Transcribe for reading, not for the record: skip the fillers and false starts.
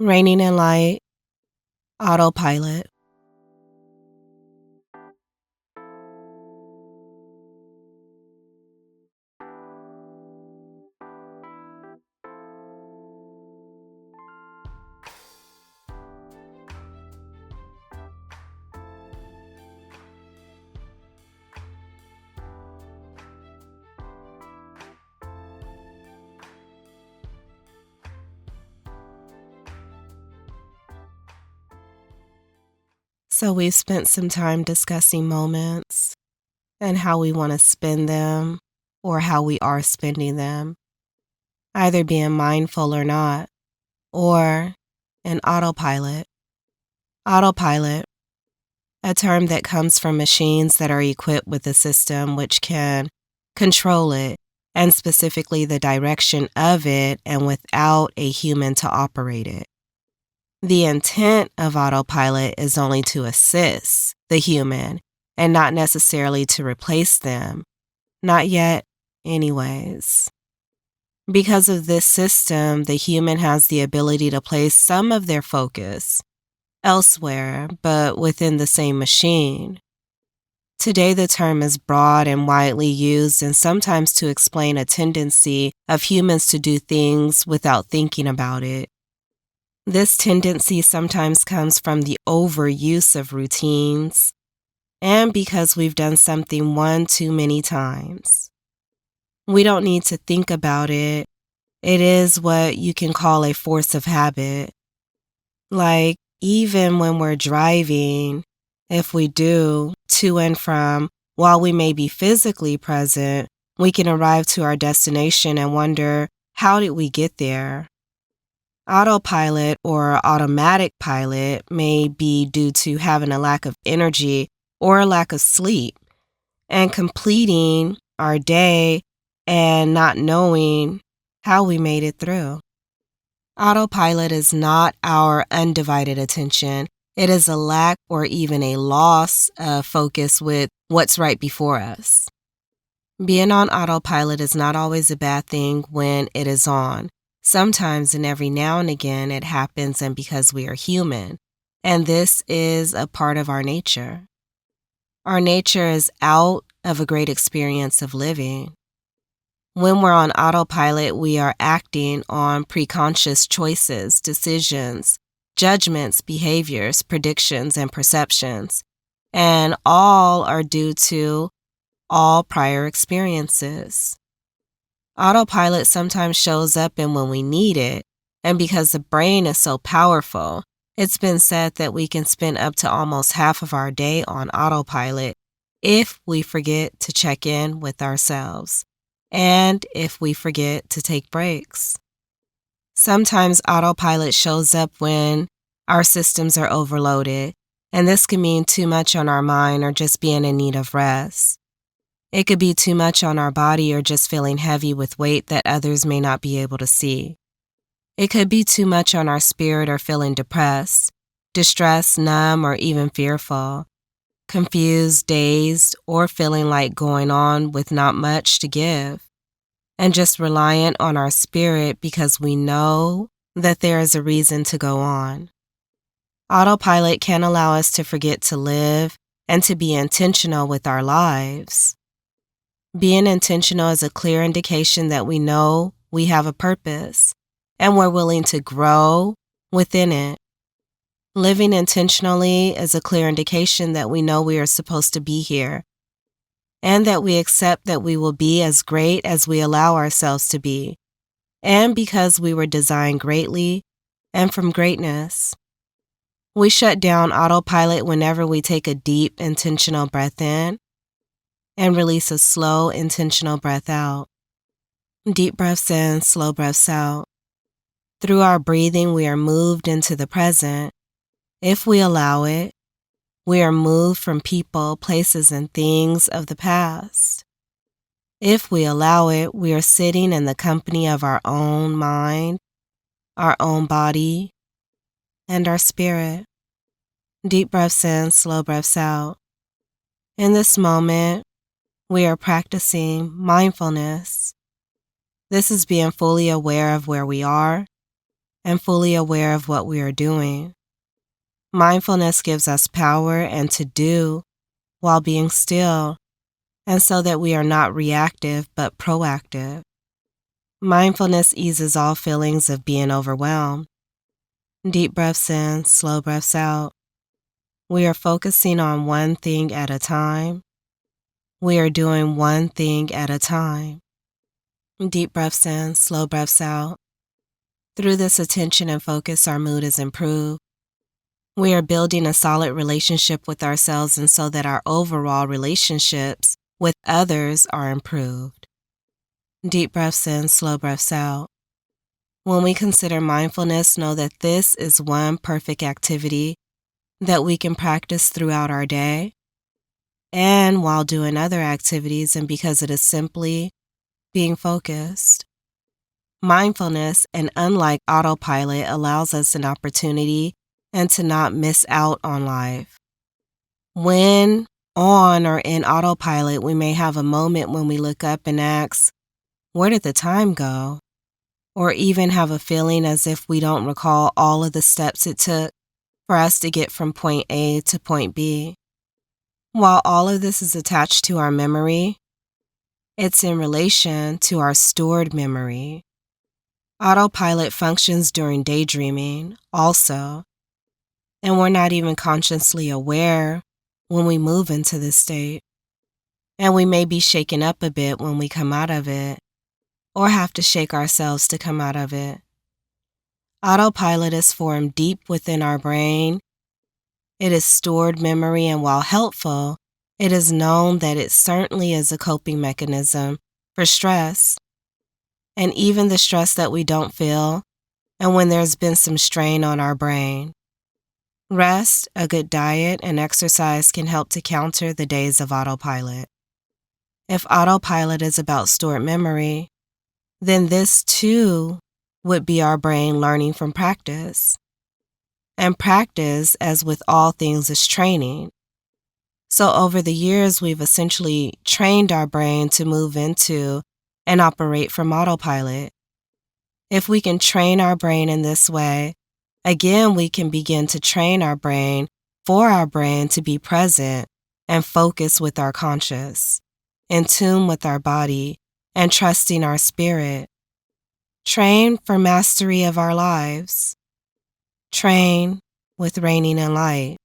Raining in light, autopilot. So we've spent some time discussing moments and how we want to spend them or how we are spending them, either being mindful or not, or an autopilot. Autopilot, a term that comes from machines that are equipped with a system which can control it, and specifically the direction of it, and without a human to operate it. The intent of autopilot is only to assist the human and not necessarily to replace them. Not yet, anyways. Because of this system, the human has the ability to place some of their focus elsewhere, but within the same machine. Today, the term is broad and widely used, and sometimes to explain a tendency of humans to do things without thinking about it. This tendency sometimes comes from the overuse of routines and because we've done something one too many times. We don't need to think about it. It is what you can call a force of habit. Like, even when we're driving, if we do to and from, while we may be physically present, we can arrive to our destination and wonder, how did we get there? Autopilot or automatic pilot may be due to having a lack of energy or a lack of sleep and completing our day and not knowing how we made it through. Autopilot is not our undivided attention. It is a lack or even a loss of focus with what's right before us. Being on autopilot is not always a bad thing when it is on. Sometimes and every now and again it happens, and because we are human, and this is a part of our nature. Our nature is out of a great experience of living. When we're on autopilot, we are acting on preconscious choices, decisions, judgments, behaviors, predictions, and perceptions, and all are due to all prior experiences. Autopilot sometimes shows up in when we need it, and because the brain is so powerful, it's been said that we can spend up to almost half of our day on autopilot if we forget to check in with ourselves, and if we forget to take breaks. Sometimes autopilot shows up when our systems are overloaded, and this can mean too much on our mind or just being in need of rest. It could be too much on our body or just feeling heavy with weight that others may not be able to see. It could be too much on our spirit or feeling depressed, distressed, numb, or even fearful, confused, dazed, or feeling like going on with not much to give, and just reliant on our spirit because we know that there is a reason to go on. Autopilot can allow us to forget to live and to be intentional with our lives. Being intentional is a clear indication that we know we have a purpose and we're willing to grow within it. Living intentionally is a clear indication that we know we are supposed to be here and that we accept that we will be as great as we allow ourselves to be, and because we were designed greatly and from greatness. We shut down autopilot whenever we take a deep, intentional breath in and release a slow, intentional breath out. Deep breaths in, slow breaths out. Through our breathing, we are moved into the present. If we allow it, we are moved from people, places, and things of the past. If we allow it, we are sitting in the company of our own mind, our own body, and our spirit. Deep breaths in, slow breaths out. In this moment, we are practicing mindfulness. This is being fully aware of where we are and fully aware of what we are doing. Mindfulness gives us power and to do while being still, and so that we are not reactive but proactive. Mindfulness eases all feelings of being overwhelmed. Deep breaths in, slow breaths out. We are focusing on one thing at a time. We are doing one thing at a time. Deep breaths in, slow breaths out. Through this attention and focus, our mood is improved. We are building a solid relationship with ourselves, and so that our overall relationships with others are improved. Deep breaths in, slow breaths out. When we consider mindfulness, know that this is one perfect activity that we can practice throughout our day and while doing other activities, and because it is simply being focused. Mindfulness, and unlike autopilot, allows us an opportunity and to not miss out on life. When on or in autopilot, we may have a moment when we look up and ask, where did the time go? Or even have a feeling as if we don't recall all of the steps it took for us to get from point A to point B. While all of this is attached to our memory, it's in relation to our stored memory. Autopilot functions during daydreaming also, and we're not even consciously aware when we move into this state. And we may be shaken up a bit when we come out of it, or have to shake ourselves to come out of it. Autopilot is formed deep within our brain. It is stored memory, and while helpful, it is known that it certainly is a coping mechanism for stress. And even the stress that we don't feel, and when there's been some strain on our brain. Rest, a good diet, and exercise can help to counter the days of autopilot. If autopilot is about stored memory, then this too would be our brain learning from practice. And practice, as with all things, is training. So over the years, we've essentially trained our brain to move into and operate from autopilot. If we can train our brain in this way, again, we can begin to train our brain for our brain to be present and focus with our conscious, in tune with our body, and trusting our spirit. Train for mastery of our lives. Train with reigning in light.